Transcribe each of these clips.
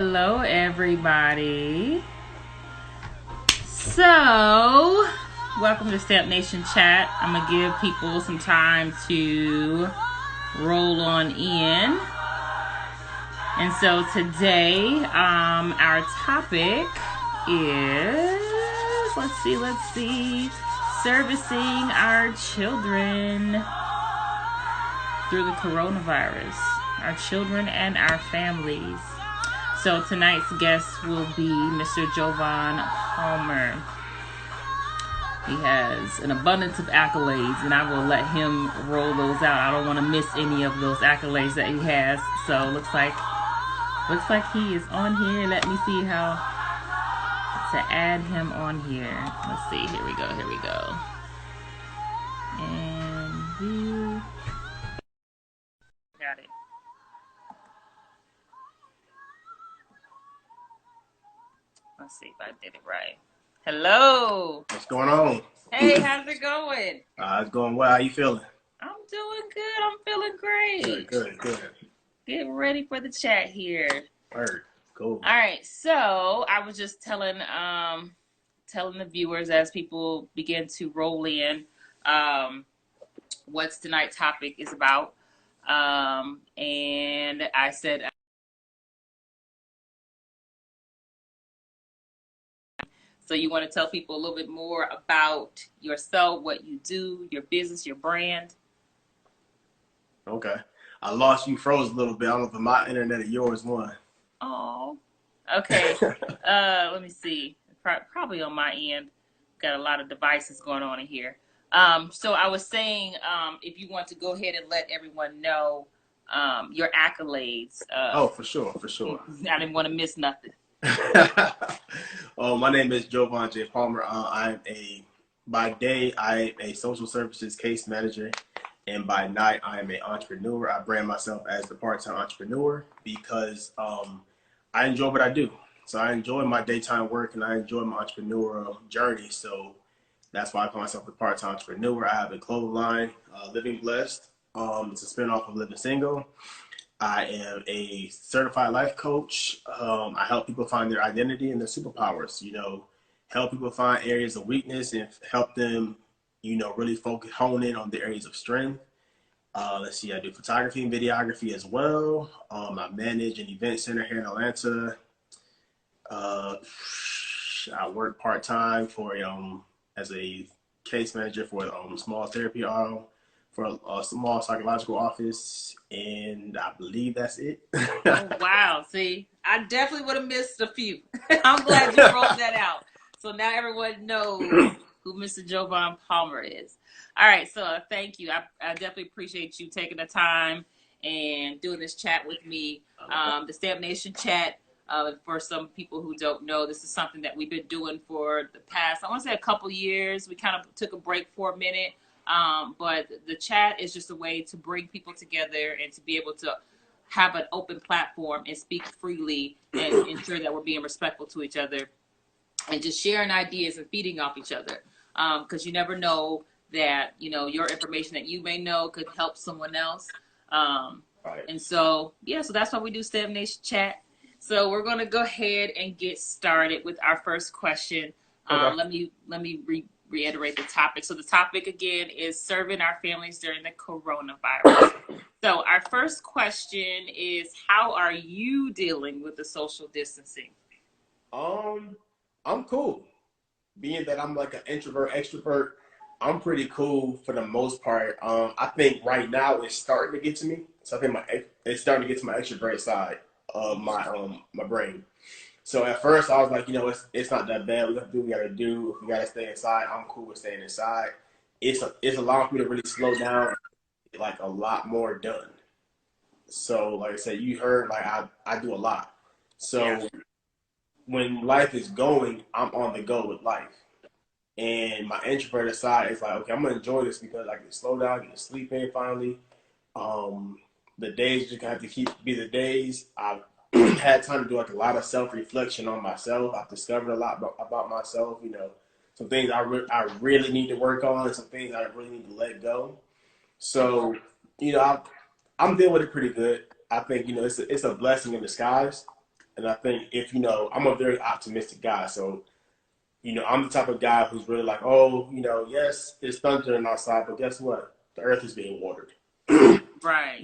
Hello, everybody. So, welcome to Step Nation Chat. I'm gonna give people some time to roll on in. And so today, our topic is let's see, servicing our children through the coronavirus, our children and our families. So tonight's guest will be Mr. Joevan Palmer. He has an abundance of accolades, and I will let him roll those out. I don't want to miss any of those accolades that he has. So looks like he is on here. Let me see how to add him on here. Let's see. Here we go. And view. Got it. Let's see if I did it right. Hello. What's going on? Hey, how's it going? It's going well. How you feeling? I'm doing good. I'm feeling great. Good. Getting ready for the chat here. Word. Cool. All right. So I was just telling the viewers as people begin to roll in what tonight's topic is about. And I said, so you want to tell people a little bit more about yourself, what you do, your business, your brand? Okay. I lost you, froze a little bit. I don't know if my internet or yours won. Oh, okay. Let me see. Probably on my end. Got a lot of devices going on in here. So I was saying, if you want to go ahead and let everyone know your accolades. For sure. I didn't want to miss nothing. My name is Joevan Palmer. By day, I am a social services case manager, and by night, I am an entrepreneur. I brand myself as the part-time entrepreneur because I enjoy what I do. So I enjoy my daytime work and I enjoy my entrepreneurial journey. So that's why I call myself the part-time entrepreneur. I have a clothing line, Living Blessed. It's a spinoff of Living Single. I am a certified life coach. I help people find their identity and their superpowers, help people find areas of weakness and help them, really hone in on the areas of strength. I do photography and videography as well. I manage an event center here in Atlanta. I work part-time as a case manager for a small therapy for a small psychological office, and I believe that's it. Oh, wow. See, I definitely would have missed a few. I'm glad you rolled that out. So now everyone knows who Mr. Joevan Palmer is. All right, so thank you. I definitely appreciate you taking the time and doing this chat with me. The Stamp Nation chat, for some people who don't know, this is something that we've been doing for the past, I want to say a couple years. We kind of took a break for a minute. But the chat is just a way to bring people together and to be able to have an open platform and speak freely and ensure that we're being respectful to each other and just sharing ideas and feeding off each other. Because you never know that, your information that you may know could help someone else. Right. And so, so that's why we do Stamp Nation Chat. So we're going to go ahead and get started with our first question. Okay. Let me reiterate the topic. So the topic again is serving our families during the coronavirus. So our first question is, how are you dealing with the social distancing? I'm cool. Being that I'm like an introvert, extrovert, I'm pretty cool for the most part. I think right now it's starting to get to me. So I think it's starting to get to my extrovert side of my brain. So at first I was like, it's not that bad. We got to do what we got to do. If we got to stay inside, I'm cool with staying inside. It's allowing me to really slow down, like a lot more done. So like I said, you heard, like I do a lot. So when life is going, I'm on the go with life. And my introverted side is like, okay, I'm gonna enjoy this because I can slow down, get to sleep in finally. The days just have to be the days. I've had time to do like a lot of self reflection on myself. I've discovered a lot about myself. Some things I really need to work on, and some things I really need to let go. So, I'm dealing with it pretty good. I think it's a blessing in disguise And I think if, I'm a very optimistic guy. So, I'm the type of guy who's really like, oh, yes, it's thundering outside, but guess what? The earth is being watered. Right.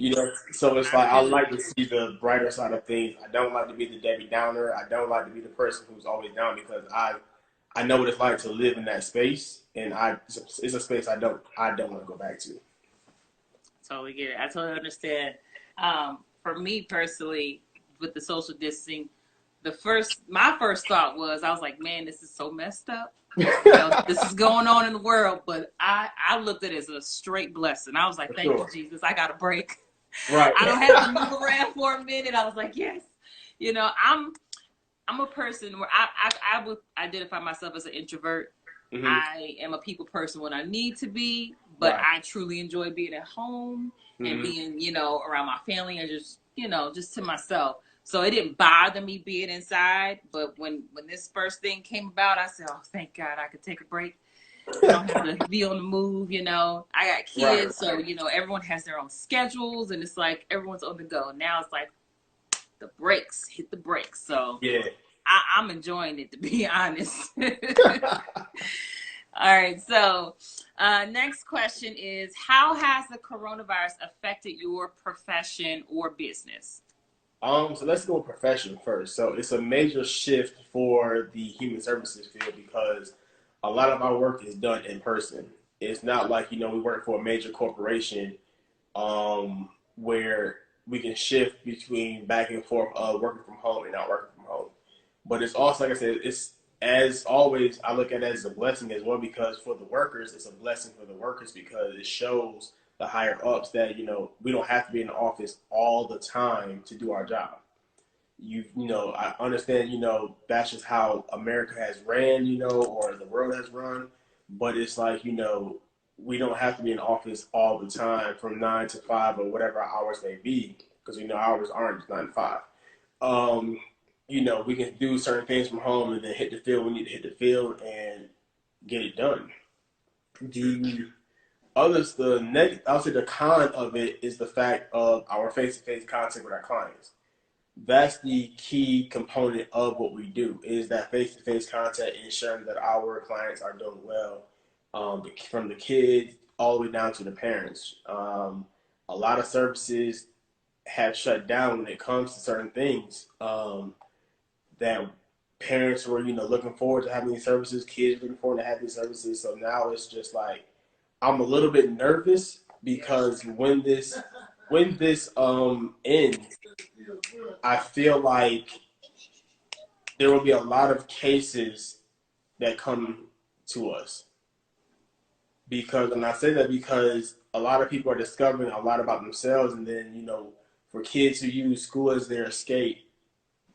So it's I like I feel like you. to see the brighter side of things. I don't like to be the Debbie Downer. I don't like to be the person who's always down because I know what it's like to live in that space, and it's a space I don't want to go back to. Totally get it. I totally understand. For me personally, with the social distancing, my first thought was, I was like, man, this is so messed up. This is going on in the world, but I looked at it as a straight blessing. I was like, For thank you, sure. Jesus. I got a break. Right. I don't have to move around for a minute. I was like, yes. I'm a person where I would identify myself as an introvert. Hmm. I am a people person when I need to be, but Right. I truly enjoy being at home and Hmm. being, around my family and just to myself. So it didn't bother me being inside, but when this first thing came about, I said, "Oh, thank God, I could take a break. I don't have to be on the move." I got Right. kids, so everyone has their own schedules, and it's like everyone's on the go. Now it's like the brakes, hit the brakes. So Yeah. I'm enjoying it, to be honest. All right. So, next question is, how has the coronavirus affected your profession or business? So let's go with profession first. So it's a major shift for the human services field because a lot of our work is done in person. It's not like, we work for a major corporation where we can shift between back and forth working from home and not working from home. But it's also, like I said, it's as always, I look at it as a blessing as well because for the workers, it's a blessing for the workers because it shows the higher ups that, we don't have to be in the office all the time to do our job. I understand, that's just how America has ran, or the world has run. But it's like, we don't have to be in the office all the time from 9 to 5 or whatever our hours may be because we know hours aren't just 9 to 5. Um, we can do certain things from home and then hit the field. We need to hit the field and get it done. The I'll say the con of it is the fact of our face-to-face contact with our clients. That's the key component of what we do is that face-to-face contact, ensuring that our clients are doing well, from the kids all the way down to the parents. A lot of services have shut down when it comes to certain things that parents were, looking forward to having these services, kids looking forward to having these services. So now it's just like I'm a little bit nervous because when this ends, I feel like there will be a lot of cases that come to us because, and I say that because a lot of people are discovering a lot about themselves, and then for kids who use school as their escape,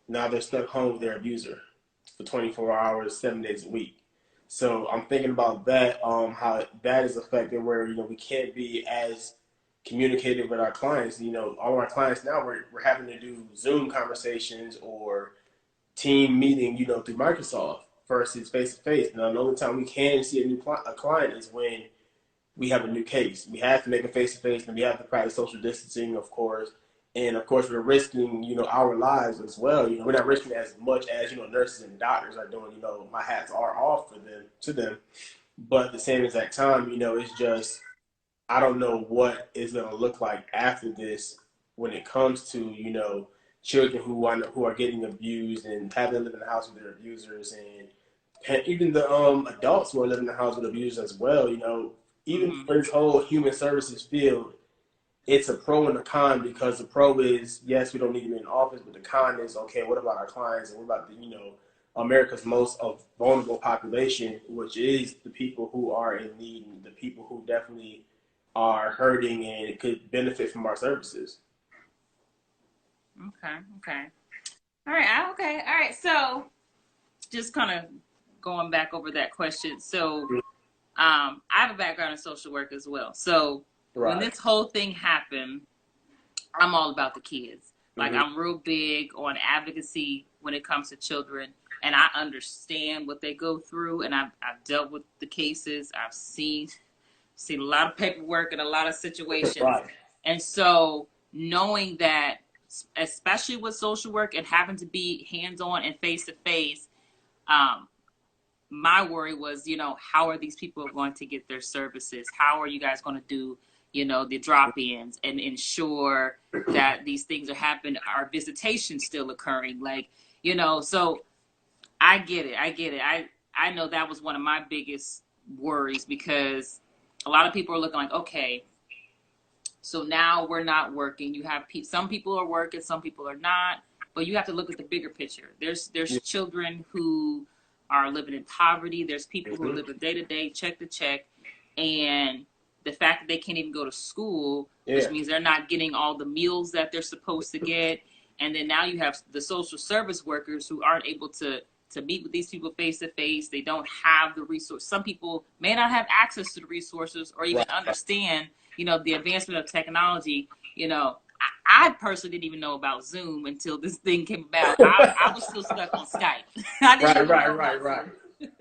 now they're stuck home with their abuser for 24 hours, 7 days a week. So I'm thinking about that, how that is affected where, we can't be as communicative with our clients. All our clients now, we're having to do Zoom conversations or team meeting, through Microsoft versus face to face. Now, the only time we can see a client is when we have a new case. We have to make it face to face, and we have to practice social distancing, of course. And of course, we're risking, our lives as well. We're not risking as much as nurses and doctors are doing. My hats are off to them. But at the same exact time, it's just I don't know what it's going to look like after this when it comes to children who are getting abused and having to live in the house with their abusers and even the adults who are living in the house with abusers as well. Even Mm-hmm. for this whole human services field, it's a pro and a con because the pro is yes, we don't need to be in the office, but the con is okay. What about our clients and what about the America's most of vulnerable population, which is the people who are in need and the people who definitely are hurting and could benefit from our services. Okay. Okay. All right. Okay. All right. So, just kind of going back over that question. So, I have a background in social work as well. So, when Right. this whole thing happened, I'm all about the kids. Like, Mm-hmm. I'm real big on advocacy when it comes to children, and I understand what they go through, and I've dealt with the cases. I've seen a lot of paperwork and a lot of situations, Right. and so knowing that especially with social work and having to be hands-on and face-to-face. Um, my worry was, how are these people going to get their services? How are you guys going to do, the drop-ins and ensure that these things are happening? Are visitations still occurring? Like, so I get it. I know that was one of my biggest worries, because a lot of people are looking like, okay, so now we're not working. You have some people are working, some people are not, but you have to look at the bigger picture. There's Yeah. children who are living in poverty. There's people who are Mm-hmm. living day to day, check to check, and the fact that they can't even go to school, which Yeah. means they're not getting all the meals that they're supposed to get. And then now you have the social service workers who aren't able to meet with these people face to face. They don't have the resource. Some people may not have access to the resources or even Right. understand, the advancement of technology. I personally didn't even know about Zoom until this thing came about. I was still stuck on Skype. I didn't even know about Right. Zoom.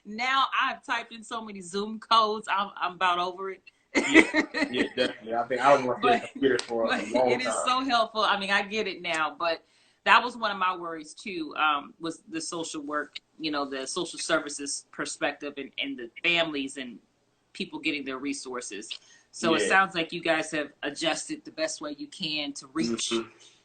Now I've typed in so many Zoom codes. I'm about over it. Yeah, definitely. I think I don't want to see a computer for a long time. It is so helpful. I mean, I get it now, but that was one of my worries too. Was the social work, the social services perspective, and the families and people getting their resources. So it sounds like you guys have adjusted the best way you can to reach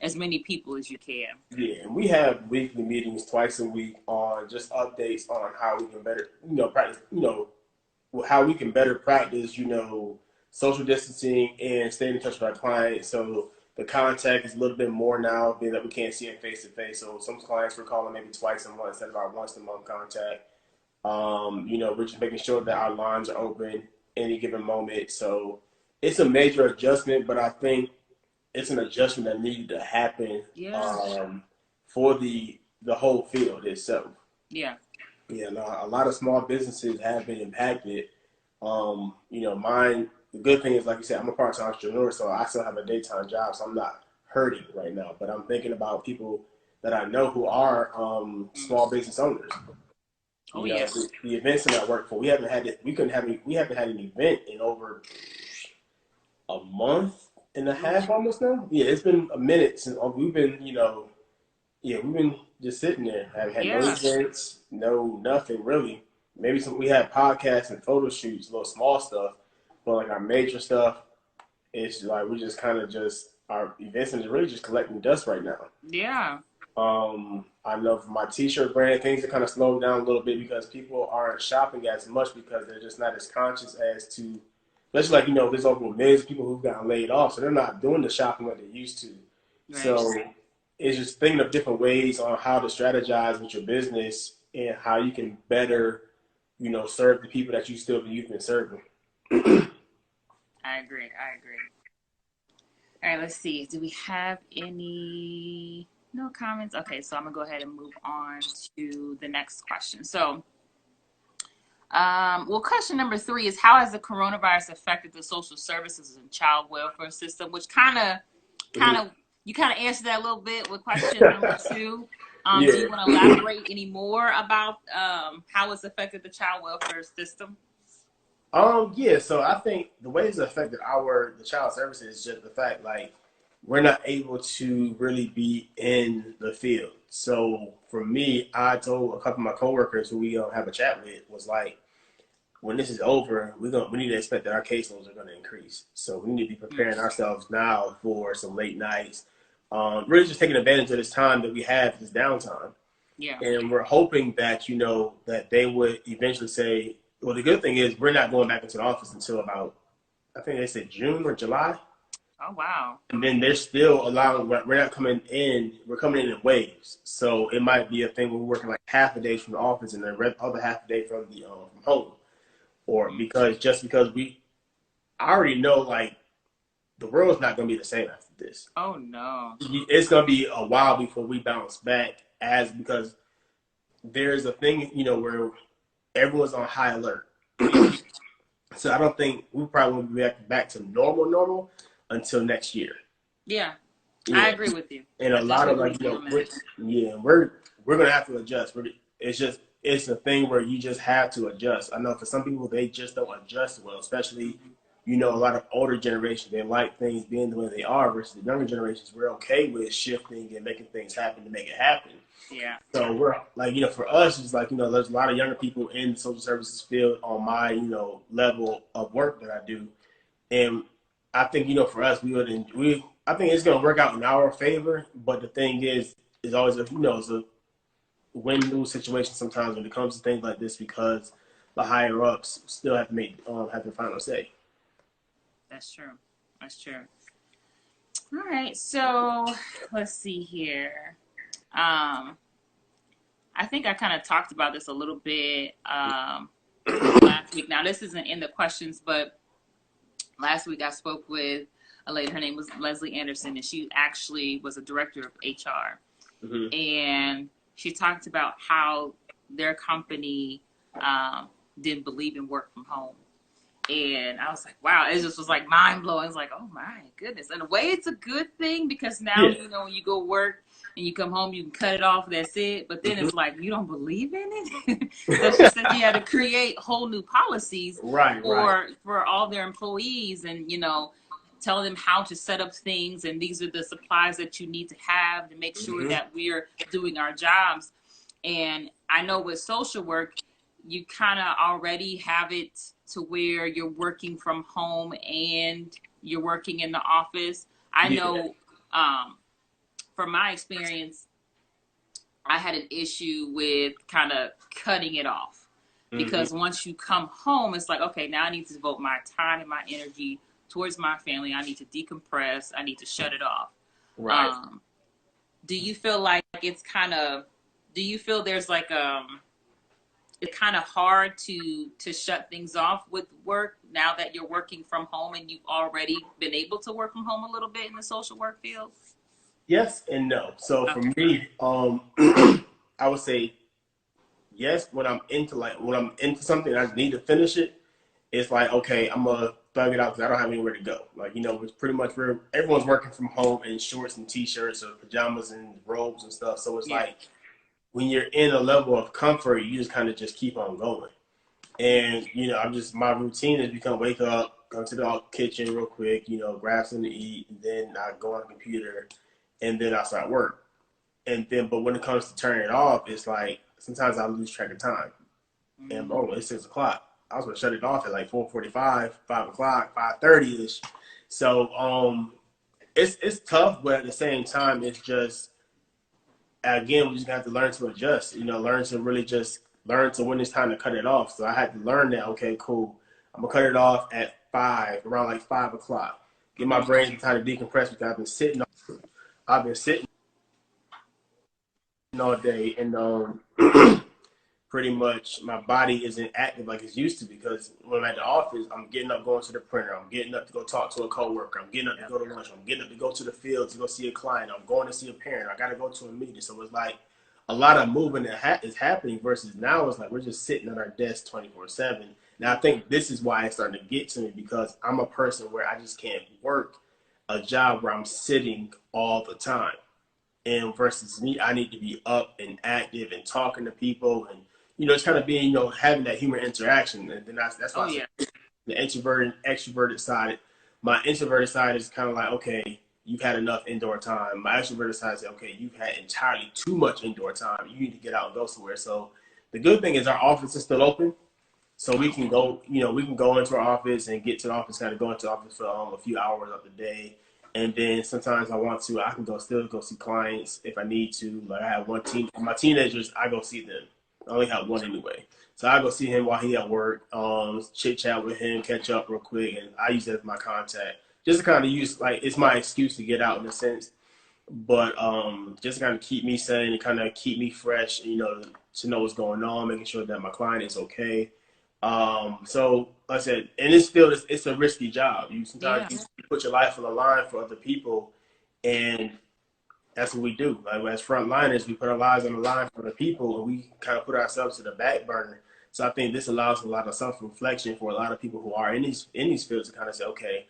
as many people as you can. Yeah, and we have weekly meetings twice a week on just updates on how we can better, practice, how we can better practice, social distancing and staying in touch with our clients. So the contact is a little bit more now, being that we can't see it face to face. So some clients we're calling maybe twice a month instead of our once a month contact. We're just making sure that our lines are open any given moment. So it's a major adjustment, but I think it's an adjustment that needed to happen for the whole field itself. Yeah. Yeah, no, a lot of small businesses have been impacted. Mine, the good thing is, like you said, I'm a part-time entrepreneur, so I still have a daytime job, so I'm not hurting right now. But I'm thinking about people that I know who are small business owners. Oh, The events that I work for, we haven't had it. We haven't had an event in over a month and a half almost now. Yeah, it's been a minute since we've been, we've been just sitting there. Haven't had no events, no nothing really. Maybe we had podcasts and photo shoots, little small stuff, but like our major stuff, it's like we just kind of just our events is really just collecting dust right now. Yeah. I know for my t-shirt brand, things are kind of slowed down a little bit because people aren't shopping as much because they're just not as conscious as to, especially like, there's over millions of people who've gotten laid off, so they're not doing the shopping like they used to. Right. So it's just thinking of different ways on how to strategize with your business and how you can better, serve the people that you've been serving. I agree. All right, let's see. Do we have any no comments? Okay, so I'm gonna go ahead and move on to the next question. So, question number 3 is, how has the coronavirus affected the social services and child welfare system? Which kind of you kind of answered that a little bit with question number 2. Do you want to elaborate any more about how it's affected the child welfare system? So I think the way it's affected the child services is just the fact, like, we're not able to really be in the field. So for me, I told a couple of my coworkers who we have a chat with, was like, when this is over, we need to expect that our caseloads are going to increase. So we need to be preparing ourselves now for some late nights. Really just taking advantage of this time that we have, this downtime. Yeah. And we're hoping that, that they would eventually say, well, the good thing is we're not going back into the office until about, I think they said June or July. Oh, wow. And then they're still allowing, we're not coming in, we're coming in waves. So it might be a thing where we're working like half a day from the office and the other half a day from the from home. Or because I already know, like, the world's not going to be the same after this. Oh, no. It's going to be a while before we bounce back, because there's a thing, where everyone's on high alert. So I don't think we probably won't be back to normal until next year. Yeah. I agree with you. And a lot of, like, we're going to have to adjust. It's a thing where you just have to adjust. I know for some people, they just don't adjust well, especially, a lot of older generations, they like things being the way they are versus the younger generations, we're okay with shifting and making things happen to make it happen. Yeah. So we're like, for us, it's like, there's a lot of younger people in the social services field on my, level of work that I do. And I think, for us, I think it's going to work out in our favor. But the thing is always, it's a win-lose situation sometimes when it comes to things like this because the higher ups still have to have the final say. That's true. That's true. All right. So let's see here. I think I kind of talked about this a little bit last week. Now, this isn't in the questions, but last week I spoke with a lady. Her name was Leslie Anderson, and she actually was a director of HR. Mm-hmm. And she talked about how their company didn't believe in work from home. And I was like, wow, it just was like mind blowing. It's like, oh my goodness. In a way, it's a good thing because now, when you go work and you come home, you can cut it off. That's it. But then it's like, you don't believe in it. So she said you had to create whole new policies for all their employees and, tell them how to set up things. And these are the supplies that you need to have to make sure that we're doing our jobs. And I know with social work, you kind of already have it to where you're working from home and you're working in the office. I know from my experience, I had an issue with kind of cutting it off because once you come home, it's like, okay, now I need to devote my time and my energy towards my family. I need to decompress. I need to shut it off. Right. Do you feel like it's do you feel there's like, it's kind of hard to shut things off with work now that you're working from home and you've already been able to work from home a little bit in the social work field? Yes and no. So for me, I would say yes. When I'm into something, I need to finish it. It's like, okay, I'm gonna thug it out because I don't have anywhere to go. Like, it's pretty much everyone's working from home in shorts and t-shirts or pajamas and robes and stuff. So it's like, when you're in a level of comfort, you just kind of just keep on going. And, my routine is become wake up, go to the kitchen real quick, grab something to eat, and then I go on the computer, and then I start work. But when it comes to turning it off, it's like, sometimes I lose track of time. And, it's 6 o'clock. I was going to shut it off at like 4:45, 5 o'clock, 5:30-ish. So, it's tough, but at the same time, it's just, again, we just have to learn to adjust, learn to really just learn to when it's time to cut it off. So I had to learn that, okay, cool. I'm going to cut it off at around like 5 o'clock. Get my brain time to decompress because I've been sitting all day and pretty much my body isn't active like it's used to because when I'm at the office, I'm getting up, going to the printer. I'm getting up to go talk to a coworker. I'm getting up to go to lunch. I'm getting up to go to the field to go see a client. I'm going to see a parent. I got to go to a meeting. So it's like a lot of movement is happening versus now it's like we're just sitting at our desk 24/7. Now I think this is why it's starting to get to me because I'm a person where I just can't work a job where I'm sitting all the time. And versus me, I need to be up and active and talking to people and it's kind of being, having that human interaction. And then that's why the introverted and extroverted side. My introverted side is kind of like, okay, you've had enough indoor time. My extroverted side is, okay, you've had entirely too much indoor time. You need to get out and go somewhere. So the good thing is our office is still open. So we can go, we can go into our office and get to the office, kind of go into the office for a few hours of the day. And then sometimes I can still go see clients if I need to. Like I have my teenagers, I go see them. I only have one anyway. So I go see him while he at work, chit chat with him, catch up real quick, and I use that as my contact. Just to kind of it's my excuse to get out in a sense. But just to kind of keep me sane and kind of keep me fresh, to know what's going on, making sure that my client is okay. So like I said, and it's a risky job. Sometimes you put your life on the line for other people, and that's what we do. Like as frontliners, we put our lives on the line for the people, and we kind of put ourselves to the back burner. So I think this allows a lot of self-reflection for a lot of people who are in these fields to kind of say, okay,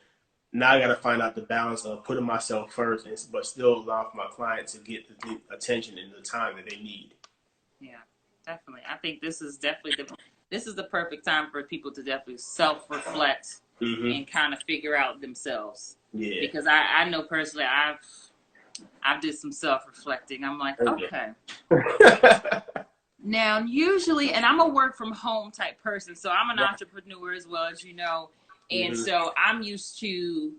now I got to find out the balance of putting myself first, but still allow for my clients to get the attention and the time that they need. Yeah, definitely. I think this is definitely this is the perfect time for people to definitely self-reflect and kind of figure out themselves. Yeah. Because I know personally, I've did some self-reflecting. I'm like, okay. Now, usually, and I'm a work from home type person, so I'm an entrepreneur as well, as you know. And so I'm used to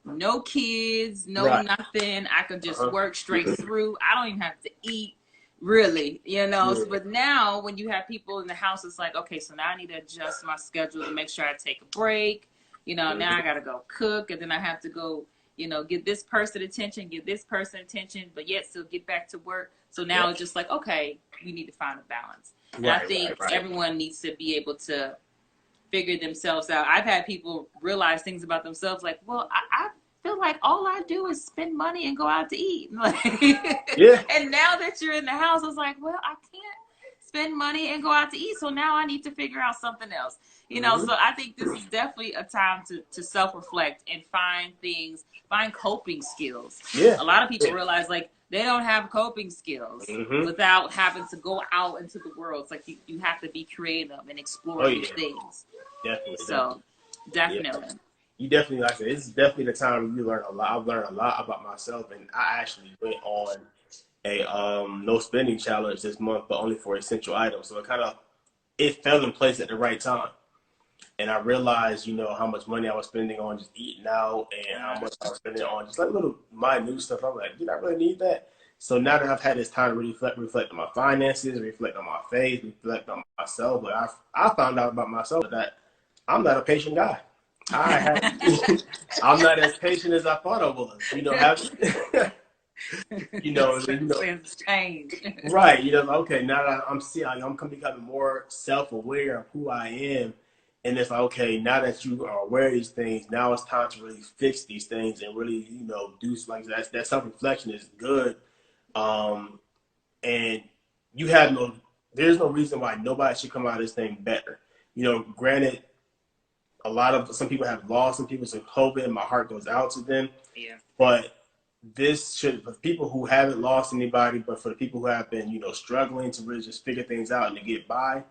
no kids, no nothing. I could just work straight through. I don't even have to eat, really, you know. So, but now, when you have people in the house, it's like, okay, so now I need to adjust my schedule to make sure I take a break. You know, now I got to go cook, and then I have to go, you know, give this person attention, give this person attention, but yet still get back to work. So now it's just like, okay, we need to find a balance. And I think everyone needs to be able to figure themselves out. I've had people realize things about themselves like, well, I feel like all I do is spend money and go out to eat. Like, and now that you're in the house, it's like, well, I can't spend money and go out to eat. So now I need to figure out something else. You know, so I think this is definitely a time to self-reflect and find coping skills. A lot of people realize like they don't have coping skills without having to go out into the world. It's like you have to be creative and explore new things. Definitely. So definitely. Yeah. You definitely, like I said, it's definitely the time you learn a lot. I've learned a lot about myself, and I actually went on a no spending challenge this month, but only for essential items. So it fell in place at the right time. And I realized, you know, how much money I was spending on just eating out and how much I was spending on just like little minute stuff. I'm like, did I really need that? So now that I've had this time to really reflect on my finances, reflect on my faith, reflect on myself, but I found out about myself that I'm not a patient guy. I'm not as patient as I thought I was. You know, Change. Right. You know, okay, now that I'm seeing, like, I'm becoming more self-aware of who I am. And it's like, okay, now that you are aware of these things, now it's time to really fix these things and really, you know, do like that self-reflection is good. And you have there's no reason why nobody should come out of this thing better. You know, granted, some people have lost some people to COVID, and my heart goes out to them. Yeah. But this should, for people who haven't lost anybody, but for the people who have been, you know, struggling to really just figure things out and to get by,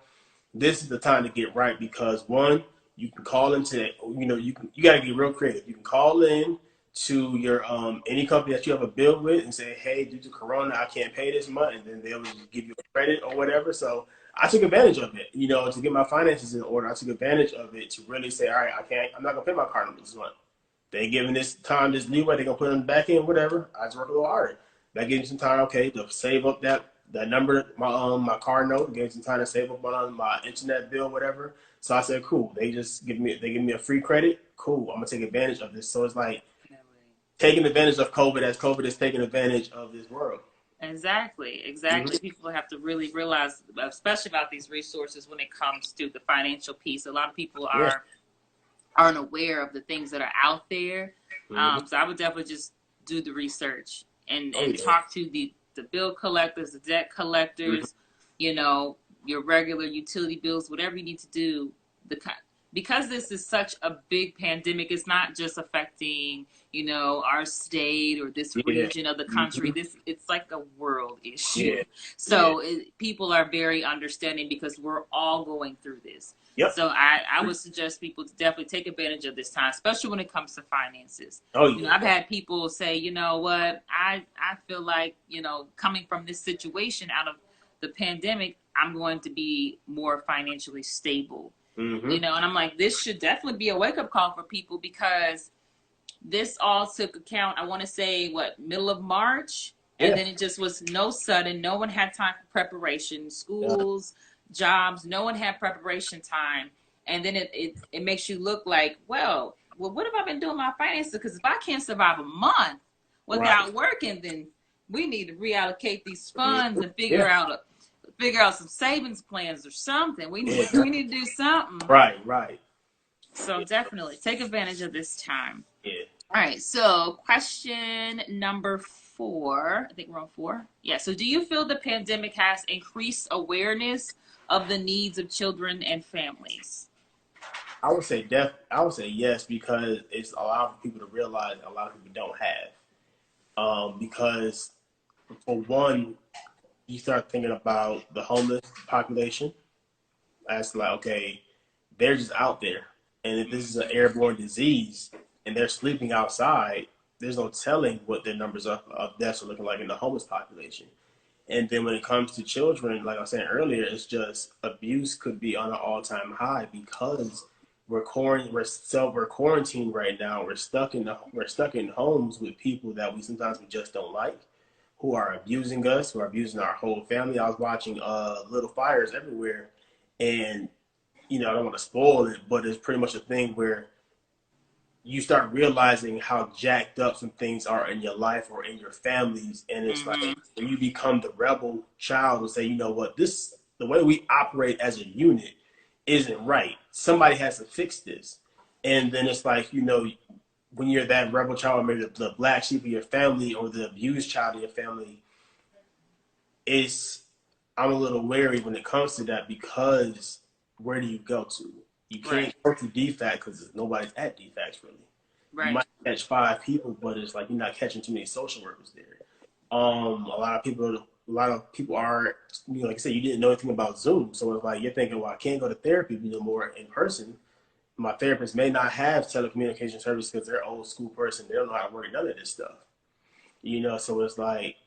this is the time to get right because one, you can call into, you know, you got to get real creative. You can call in to your any company that you have a bill with and say, hey, due to Corona, I can't pay this month, and then they'll just give you a credit or whatever. So I took advantage of it, you know, to get my finances in order. I took advantage of it to really say, all right, I'm not gonna pay my car note this month. They giving this time, this leeway, they're gonna put it on the back end, whatever. I just work a little harder. That gives me some time, okay, to save up that number, my car note, gave me some time to save up on my internet bill, whatever. So I said, cool. They give me a free credit. Cool. I'm gonna take advantage of this. So it's like taking advantage of COVID as COVID is taking advantage of this world. Exactly. People have to really realize, especially about these resources when it comes to the financial piece. A lot of people aren't aware of the things that are out there. So I would definitely just do the research and talk to the bill collectors, the debt collectors, you know, your regular utility bills, whatever you need to do. Because this is such a big pandemic, it's not just affecting, you know, our state or this region of the country. It's like a world issue. So people are very understanding because we're all going through this. So I would suggest people to definitely take advantage of this time, especially when it comes to finances. You know, I've had people say, you know what, I feel like, you know, coming from this situation out of the pandemic, I'm going to be more financially stable. You know, and I'm like, this should definitely be a wake-up call for people because this all took account, I want to say, middle of March? And then it just was no sudden. No one had time for preparation. Schools, jobs, no one had preparation time. And then it makes you look like, well, what have I been doing my finances? Because if I can't survive a month without working, then we need to reallocate these funds and figure out some savings plans or something. We need to do something. Right. So definitely take advantage of this time. Yeah. All right. So question number 4. I think we're on 4. Yeah. So do you feel the pandemic has increased awareness of the needs of children and families? I would say yes because it's allowing people to realize a lot of people don't have. Because for one, you start thinking about the homeless population. as to like, okay, they're just out there. And if this is an airborne disease and they're sleeping outside, there's no telling what their numbers of deaths are looking like in the homeless population. And then when it comes to children, like I was saying earlier, it's just abuse could be on an all-time high because we're quarantined right now. We're stuck in homes with people that we just don't like, who are abusing us, who are abusing our whole family. I was watching Little Fires Everywhere, and I don't want to spoil it, but it's pretty much a thing where you start realizing how jacked up some things are in your life or in your families, and it's like Mm-hmm. when you become the rebel child and say, you know what, this the way we operate as a unit isn't right. Somebody has to fix this, and then it's like when you're that rebel child, or maybe the black sheep of your family or the abused child of your family, it's I'm a little wary when it comes to that because where do you go to? You Right. can't go to DFAC because nobody's at DFACs really. You Right. might catch 5 people, but it's like you're not catching too many social workers there. A lot of people are, like I said, you didn't know anything about Zoom, so it's like you're thinking, well, I can't go to therapy no more in person. My therapist may not have telecommunication service because they're an old school person. They don't know how to work none of this stuff. So it's like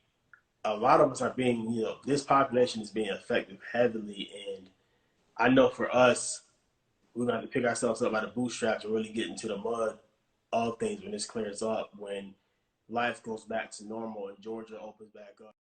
a lot of us are being, this population is being affected heavily. And I know for us, we're going to have to pick ourselves up by the bootstraps and really get into the mud of things when this clears up, when life goes back to normal and Georgia opens back up.